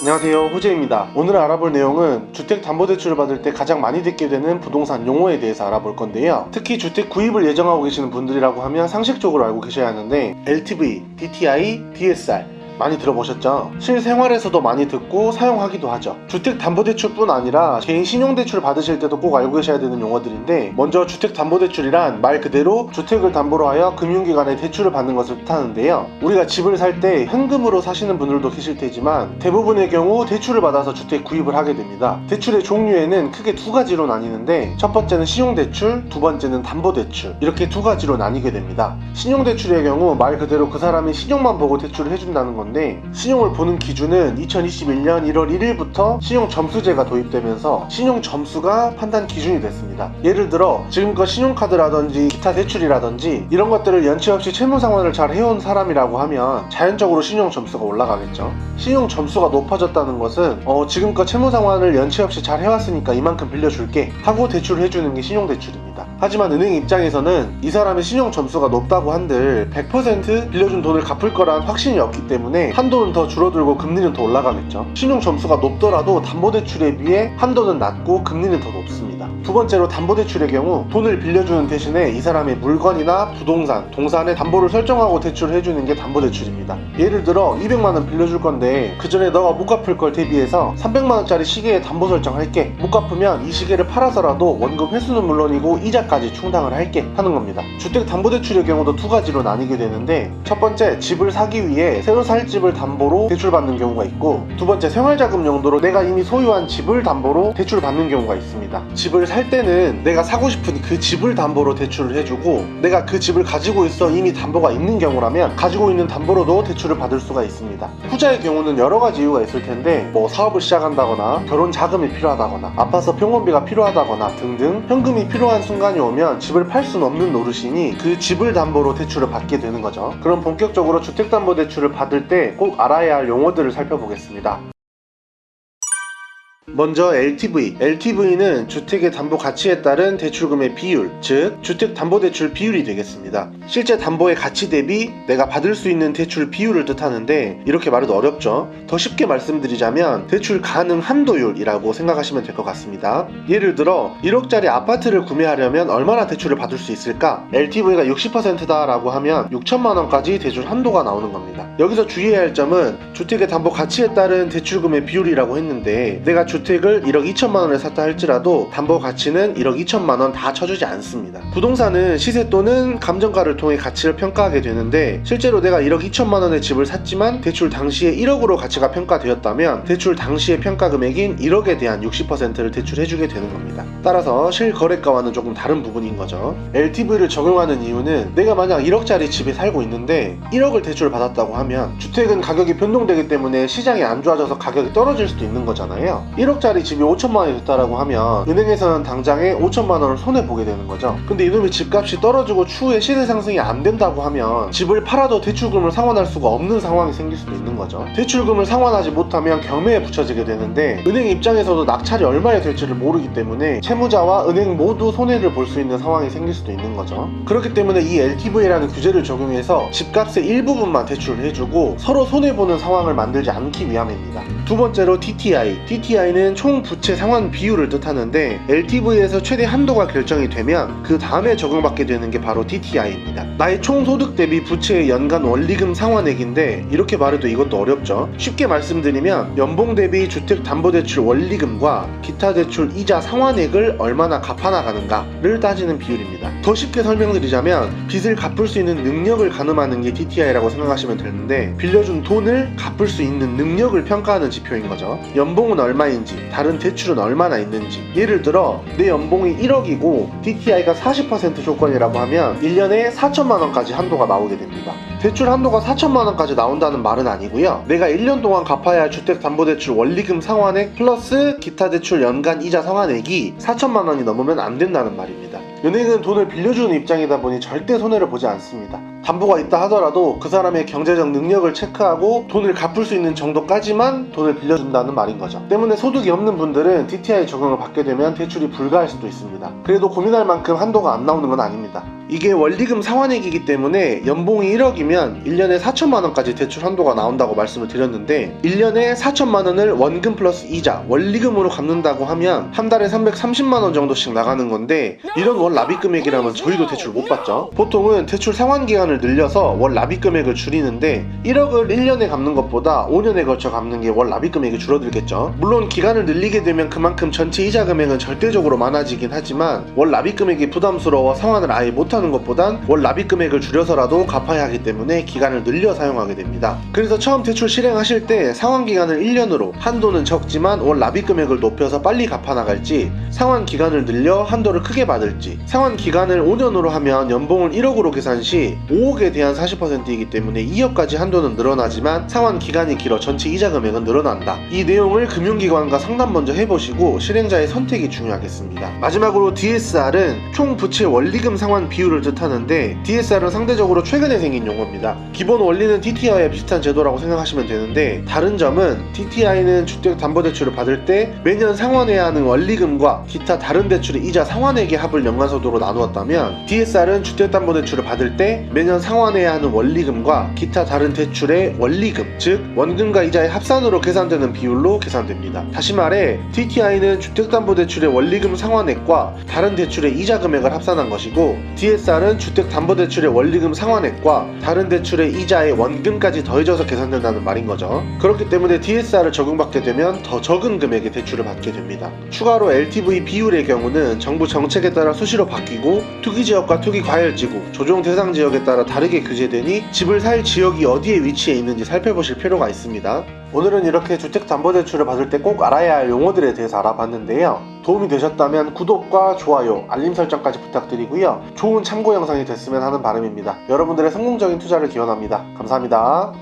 안녕하세요, 호재입니다. 오늘 알아볼 내용은 주택담보대출을 받을 때 가장 많이 듣게 되는 부동산 용어에 대해서 알아볼 건데요. 특히 주택 구입을 예정하고 계시는 분들이라고 하면 상식적으로 알고 계셔야 하는데 LTV, DTI, DSR 많이 들어보셨죠? 실생활에서도 많이 듣고 사용하기도 하죠. 주택담보대출뿐 아니라 개인 신용대출 받으실 때도 꼭 알고 계셔야 되는 용어들인데, 먼저 주택담보대출이란 말 그대로 주택을 담보로 하여 금융기관에 대출을 받는 것을 뜻하는데요. 우리가 집을 살 때 현금으로 사시는 분들도 계실 테지만 대부분의 경우 대출을 받아서 주택 구입을 하게 됩니다. 대출의 종류에는 크게 두 가지로 나뉘는데, 첫 번째는 신용대출, 두 번째는 담보대출, 이렇게 두 가지로 나뉘게 됩니다. 신용대출의 경우 말 그대로 그 사람이 신용만 보고 대출을 해준다는 건데, 신용을 보는 기준은 2021년 1월 1일부터 신용점수제가 도입되면서 신용점수가 판단 기준이 됐습니다. 예를 들어 지금껏 신용카드라든지 기타 대출이라든지 이런 것들을 연체 없이 채무상환을 잘 해온 사람이라고 하면 자연적으로 신용점수가 올라가겠죠. 신용점수가 높아졌다는 것은 지금껏 채무상환을 연체 없이 잘 해왔으니까 이만큼 빌려줄게 하고 대출을 해주는 게 신용대출입니다. 하지만 은행 입장에서는 이 사람의 신용점수가 높다고 한들 100% 빌려준 돈을 갚을 거란 확신이 없기 때문에 한도는 더 줄어들고 금리는 더 올라가겠죠. 신용점수가 높더라도 담보대출에 비해 한도는 낮고 금리는 더 높습니다. 두 번째로 담보대출의 경우 돈을 빌려주는 대신에 이 사람의 물건이나 부동산, 동산에 담보를 설정하고 대출을 해주는 게 담보대출입니다. 예를 들어 200만원 빌려줄 건데 그 전에 너가 못 갚을 걸 대비해서 300만원짜리 시계에 담보 설정할게, 못 갚으면 이 시계를 팔아서라도 원금 회수는 물론이고 이자까지 충당을 할게 하는 겁니다. 주택담보대출의 경우도 두 가지로 나뉘게 되는데, 첫 번째 집을 사기 위해 새로 살 집을 담보로 대출받는 경우가 있고, 두 번째 생활자금 용도로 내가 이미 소유한 집을 담보로 대출받는 경우가 있습니다. 집을 살 때는 내가 사고 싶은 그 집을 담보로 대출을 해주고, 내가 그 집을 가지고 있어 이미 담보가 있는 경우라면 가지고 있는 담보로도 대출을 받을 수가 있습니다. 후자의 경우는 여러 가지 이유가 있을 텐데, 사업을 시작한다거나 결혼 자금이 필요하다거나 아파서 병원비가 필요하다거나 등등 현금이 필요한 순간이 오면 집을 팔 수는 없는 노릇이니 그 집을 담보로 대출을 받게 되는 거죠. 그럼 본격적으로 주택담보대출을 받을 때 꼭 알아야 할 용어들을 살펴보겠습니다. 먼저 LTV. LTV는 주택의 담보 가치에 따른 대출금의 비율, 즉 주택담보대출 비율이 되겠습니다. 실제 담보의 가치 대비 내가 받을 수 있는 대출 비율을 뜻하는데, 이렇게 말해도 어렵죠. 더 쉽게 말씀드리자면 대출 가능 한도율이라고 생각하시면 될 것 같습니다. 예를 들어 1억짜리 아파트를 구매하려면 얼마나 대출을 받을 수 있을까? LTV가 60%다 라고 하면 6천만원까지 대출 한도가 나오는 겁니다. 여기서 주의해야 할 점은 주택의 담보 가치에 따른 대출금의 비율이라고 했는데, 내가 주택을 1억 2천만원에 샀다 할지라도 담보 가치는 1억 2천만원 다 쳐주지 않습니다. 부동산은 시세 또는 감정가를 통해 가치를 평가하게 되는데, 실제로 내가 1억 2천만원의 집을 샀지만 대출 당시에 1억으로 가치가 평가되었다면 대출 당시의 평가 금액인 1억에 대한 60%를 대출해주게 되는 겁니다. 따라서 실거래가와는 조금 다른 부분인 거죠. LTV를 적용하는 이유는 내가 만약 1억짜리 집에 살고 있는데 1억을 대출을 받았다고 하면 주택은 가격이 변동되기 때문에 시장이 안 좋아져서 가격이 떨어질 수도 있는 거잖아요. 1억짜리 집이 5천만원이 됐다라고 하면 은행에서는 당장에 5천만원을 손해보게 되는 거죠. 근데 이놈의 집값이 떨어지고 추후에 시세 상승이 안 된다고 하면 집을 팔아도 대출금을 상환할 수가 없는 상황이 생길 수도 있는 거죠. 대출금을 상환하지 못하면 경매에 붙여지게 되는데, 은행 입장에서도 낙찰이 얼마에 될지를 모르기 때문에 채무자와 은행 모두 손해를 볼 수 있는 상황이 생길 수도 있는 거죠. 그렇기 때문에 이 LTV라는 규제를 적용해서 집값의 일부분만 대출을 해주고 서로 손해보는 상황을 만들지 않기 위함입니다. 두 번째로 DTI는 총 부채 상환 비율을 뜻하는데, LTV에서 최대 한도가 결정이 되면 그 다음에 적용받게 되는 게 바로 DTI입니다. 나의 총 소득 대비 부채의 연간 원리금 상환액인데, 이렇게 말해도 이것도 어렵죠. 쉽게 말씀드리면 연봉 대비 주택담보대출 원리금과 기타 대출 이자 상환액을 얼마나 갚아나가는가를 따지는 비율입니다. 더 쉽게 설명드리자면 빚을 갚을 수 있는 능력을 가늠하는 게 DTI라고 생각하시면 되는데, 빌려준 돈을 갚을 수 있는 능력을 평가하는 지표인 거죠. 연봉은 얼마인지, 다른 대출은 얼마나 있는지. 예를 들어 내 연봉이 1억이고 DTI가 40% 조건이라고 하면 1년에 4천만원까지 한도가 나오게 됩니다. 대출 한도가 4천만원까지 나온다는 말은 아니고요. 내가 1년 동안 갚아야 할 주택담보대출 원리금 상환액 플러스 기타 대출 연간 이자 상환액이 4천만원이 넘으면 안 된다는 말입니다. 은행은 돈을 빌려주는 입장이다 보니 절대 손해를 보지 않습니다. 담보가 있다 하더라도 그 사람의 경제적 능력을 체크하고 돈을 갚을 수 있는 정도까지만 돈을 빌려준다는 말인 거죠. 때문에 소득이 없는 분들은 DTI 적용을 받게 되면 대출이 불가할 수도 있습니다. 그래도 고민할 만큼 한도가 안 나오는 건 아닙니다. 이게 원리금 상환액이기 때문에 연봉이 1억이면 1년에 4천만원까지 대출 한도가 나온다고 말씀을 드렸는데 1년에 4천만원을 원금 플러스 이자 원리금으로 갚는다고 하면 한 달에 330만원 정도씩 나가는 건데 이런 월 납입 금액이라면 저희도 대출 못 받죠. 보통은 대출 상환 기간을 늘려서 월 납입 금액을 줄이는데 1억을 1년에 갚는 것보다 5년에 걸쳐 갚는 게 월 납입 금액이 줄어들겠죠. 물론 기간을 늘리게 되면 그만큼 전체 이자 금액은 절대적으로 많아지긴 하지만 월 납입 금액이 부담스러워 상환을 아예 못하는 것보단 월 납입 금액을 줄여서라도 갚아야 하기 때문에 기간을 늘려 사용하게 됩니다. 그래서 처음 대출 실행하실 때 상환 기간을 1년으로 한도는 적지만 월 납입 금액을 높여서 빨리 갚아 나갈지 상환 기간을 늘려 한도를 크게 받을지 상환 기간을 5년으로 하면 연봉을 1억으로 계산 시 5억에 대한 40%이기 때문에 2억까지 한도는 늘어나지만 상환 기간이 길어 전체 이자 금액은 늘어난다. 이 내용을 금융기관과 상담 먼저 해보시고 실행자의 선택이 중요하겠습니다. 마지막으로 DSR은 총 부채 원리금 상환 비율을 뜻하는데 DSR은 상대적으로 최근에 생긴 용어입니다. 기본 원리는 DTI와 비슷한 제도라고 생각하시면 되는데 다른 점은 DTI는 주택담보대출을 받을 때 매년 상환해야 하는 원리금과 기타 다른 대출의 이자 상환액의 합을 연간소득으로 나누었다면 DSR은 주택담보대출을 받을 때 매년 상환해야 하는 원리금과 기타 다른 대출의 원리금 즉 원금과 이자의 합산으로 계산되는 비율로 계산됩니다. 다시 말해 DTI는 주택담보대출의 원리금 상환액과 다른 대출의 이자 금액을 합산한 것이고 DSR은 주택담보대출의 원리금 상환액과 다른 대출의 이자의 원금까지 더해져서 계산된다는 말인 거죠. 그렇기 때문에 DSR을 적용받게 되면 더 적은 금액의 대출을 받게 됩니다. 추가로 LTV 비율의 경우는 정부 정책에 따라 수시로 바뀌고 투기지역과 투기과열지구, 조정 대상 지역에 따라 다르게 규제되니 집을 살 지역이 어디에 위치해 있는지 살펴보실 필요가 있습니다. 오늘은 이렇게 주택담보대출을 받을 때 꼭 알아야 할 용어들에 대해서 알아봤는데요. 도움이 되셨다면 구독과 좋아요, 알림 설정까지 부탁드리고요. 좋은 참고 영상이 됐으면 하는 바람입니다. 여러분들의 성공적인 투자를 기원합니다. 감사합니다.